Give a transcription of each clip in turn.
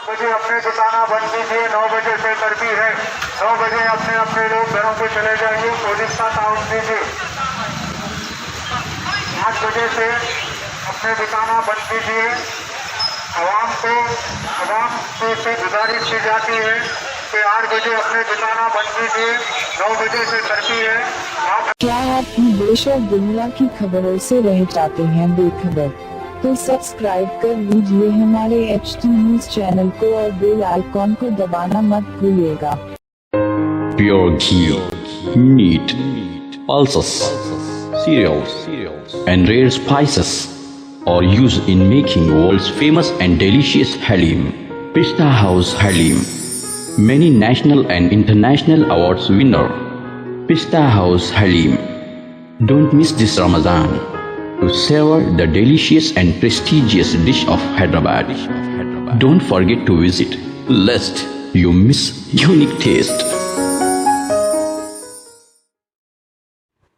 बजे अपने दुकाना बंद कीजिए, 9 बजे से कर्फ्यू है। 9 बजे अपने अपने लोग घरों को चले जाइए, पुलिस का काम कीजिए। 8 बजे से अपने दुकाना बंद कीजिए। आवाम से गुजारिश की जाती है कि 8 बजे अपने दुकाना बंद कीजिए, 9 बजे से कर्फ्यू है। क्या आप देश और दुनिया की खबरों से रह जाते हैं बेखबर? तो सब्सक्राइब कर लीजिए हमारे HT न्यूज चैनल को और बेल आइकॉन को दबाना मत भूलिएगा। Pure ghee, meat, pulses, cereals, and rare spices are used in making world's famous and delicious halim. Pista House Halim, many national and international awards winner. Pista House Halim. Don't miss this Ramadan to savor the delicious and prestigious dish of Hyderabad. Don't forget to visit, lest you miss unique taste.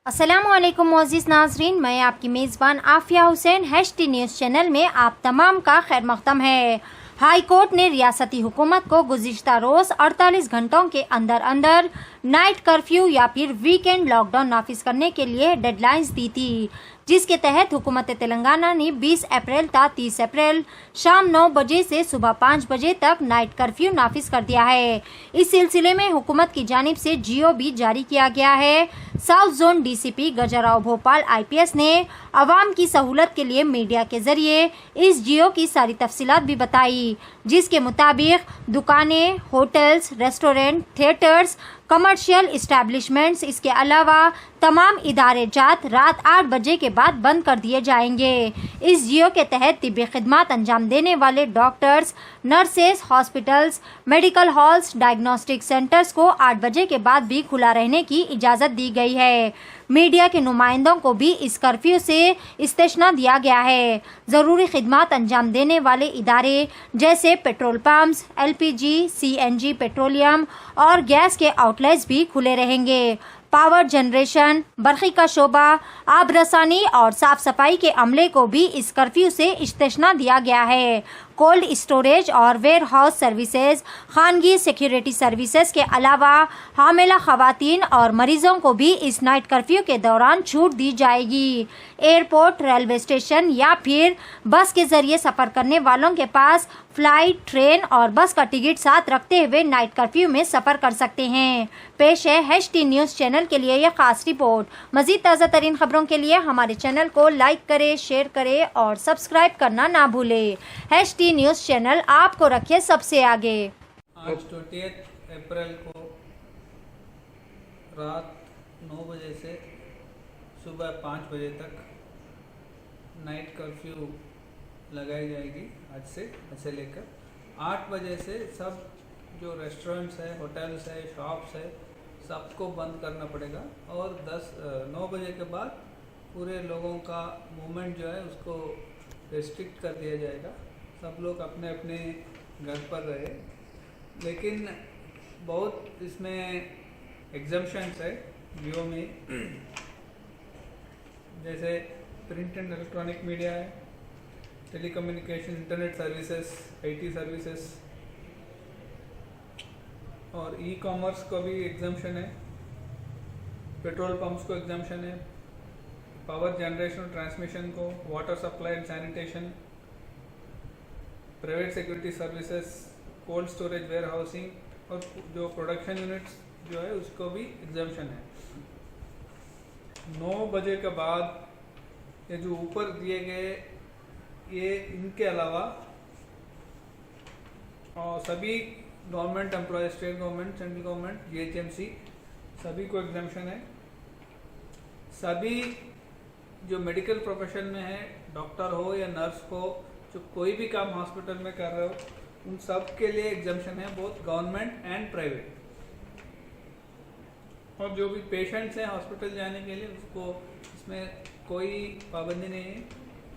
अस्सलामुअलैकुम मोअज़्ज़िज़ नाज़रीन, मैं आपकी मेज़बान Afiya Hussain HT news channel में आप तमाम का खैर मक़दम है। हाई कोर्ट ने रियासती हुकूमत को गुज़िश्ता रोज़ 48 घंटों के अंदर अंदर नाइट कर्फ्यू या फिर वीकेंड लॉकडाउन नाफिज करने के लिए डेडलाइंस दी थी, जिसके तहत हुकूमत तेलंगाना ने 20 अप्रैल ता 30 अप्रैल शाम 9 बजे से सुबह 5 बजे तक नाइट कर्फ्यू नाफिज कर दिया है। इस सिलसिले में हुकूमत की जानिब से GO भी जारी किया गया है। South zone DCP Gajrao Bhopal IPS ने अवाम की सहूलत के लिए मीडिया के जरिए इस GO की सारी तफसीलात भी बताई, जिसके मुताबिक दुकानें, hotels, restaurant, theatres, commercial establishments, इसके अलावा तमाम इदारे जात रात 8 बजे के बाद बंद कर दिए जाएंगे। इस GO के तहत तिब्बी खिदमत अंजाम देने वाले doctors, nurses, hospitals, medical halls, diagnostic centres को 8 बजे के बाद भी खुला रहने की इजाज़त दी गई है। मीडिया के नुमाइंदों को भी इस कर्फ्यू से इस्तिस्ना दिया गया है। ज़रूरी खिदमत अंजाम देने वाले इदारे जैसे petrol pumps, LPG, CNG, petroleum और गैस के आउटलेट्स भी खुले रहेंगे। पावर जनरेशन, बरक़ी का शोबा, आब रसानी और साफ सफाई के अमले को भी इस कर्फ्यू से इस्तिस्ना दिया गया है। कोल्ड स्टोरेज और वेयर हाउस सर्विसेज, खानगी सिक्योरिटी सर्विसेज के अलावा हामिला खवातीन और मरीजों को भी इस नाइट कर्फ्यू के दौरान छूट दी जाएगी। एयरपोर्ट, रेलवे स्टेशन या फिर बस के जरिए सफर करने वालों के पास फ्लाइट, ट्रेन और बस का टिकट साथ रखते हुए नाइट कर्फ्यू में सफर कर सकते हैं। पेश है HT न्यूज़ चैनल के लिए यह खास रिपोर्ट। मजीद ताज़ा तरीन खबरों के लिए हमारे चैनल को लाइक करें, शेयर करें और सब्सक्राइब करना ना भूलें। HT न्यूज़ चैनल आपको रखे सबसे आगे। आज 20 अप्रैल को रात 9 बजे से सुबह 5 बजे तक नाइट कर्फ्यू लगाई जाएगी। आज से लेकर 8 बजे से सब जो रेस्टोरेंट्स है, होटल्स है, शॉप्स है, सबको बंद करना पड़ेगा और 9 बजे के बाद पूरे लोगों का मूवमेंट जो है उसको रेस्ट्रिक्ट कर दिया जाएगा। सब लोग अपने अपने घर पर रहे, लेकिन बहुत इसमें एग्जम्पशंस है GO में, जैसे प्रिंट एंड इलेक्ट्रॉनिक मीडिया है, telecommunication, internet services, IT services और ई-कॉमर्स को भी एग्जम्पशन है, पेट्रोल पंप्स को एग्जम्पशन है, पावर जनरेशन और ट्रांसमिशन को, water supply and sanitation, private security services, cold storage, warehousing और जो प्रोडक्शन यूनिट्स जो है उसको भी एग्जम्पशन है। 9 बजे के बाद ये जो ऊपर दिए गए ये इनके अलावा और सभी government employ, state government, central government, GHMC सभी को एग्जम्पशन है। सभी जो मेडिकल प्रोफेशन में है, डॉक्टर हो या नर्स हो, जो कोई भी काम हॉस्पिटल में कर रहे हो, उन सब के लिए एग्जम्पशन है, बोथ गवर्नमेंट एंड प्राइवेट। और जो भी पेशेंट्स हैं हॉस्पिटल जाने के लिए उसको इसमें कोई पाबंदी नहीं है,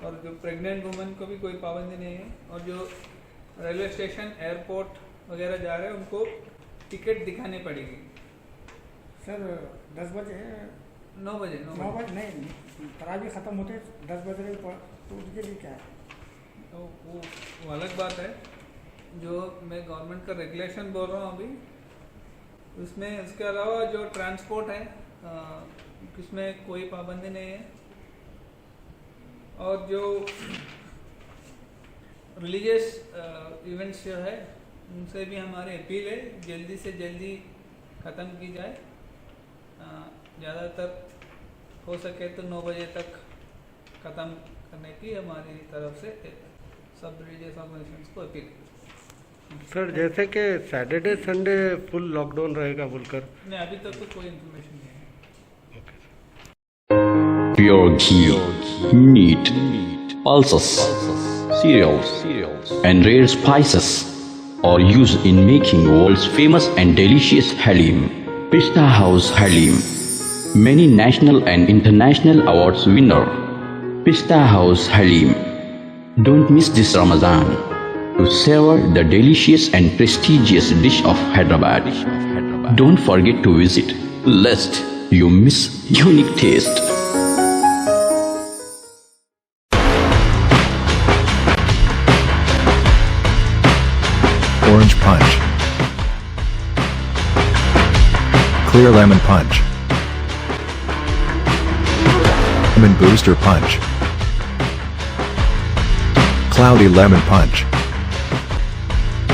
और जो प्रेग्नेंट वुमेन को भी कोई पाबंदी नहीं है, और जो रेलवे स्टेशन, एयरपोर्ट वगैरह जा रहे हैं उनको टिकट दिखानी पड़ेगी। सर 10 बजे है, 9 बजे नहीं, तरावी ख़त्म होते 10 बजे तो उसके लिए क्या है? तो वो अलग बात है, जो मैं गवर्नमेंट का रेगुलेशन बोल रहा हूँ अभी, उसमें उसके अलावा जो ट्रांसपोर्ट है इसमें कोई पाबंदी नहीं है। और जो रिलीजियस इवेंट्स जो है उनसे भी हमारी अपील है जल्दी से जल्दी ख़त्म की जाए। ज़्यादातर हो सके तो 9 बजे तक ख़त्म करने की हमारी तरफ से सब रिलीजियस ऑर्गेनाइजेशंस को अपील है। सर जैसे कि सैटरडे संडे फुल लॉकडाउन रहेगा बोलकर, नहीं अभी तक तो कोई इन्फॉर्मेशन नहीं है। Pure ghee, meat, pulses, cereals, and rare spices are used in making world's famous and delicious halim. Pista House Halim, many national and international awards winner. Pista House Halim. Don't miss this Ramadan to savor the delicious and prestigious dish of Hyderabad. Don't forget to visit, lest you miss unique taste. Orange Punch, Clear Lemon Punch, Lemon Booster Punch, Cloudy Lemon Punch,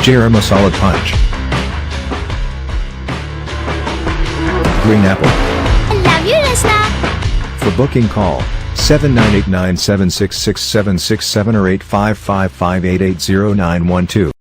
Jerema Solid Punch, Green Apple. Love you, listener. For booking call 7989766767 or 8555880912.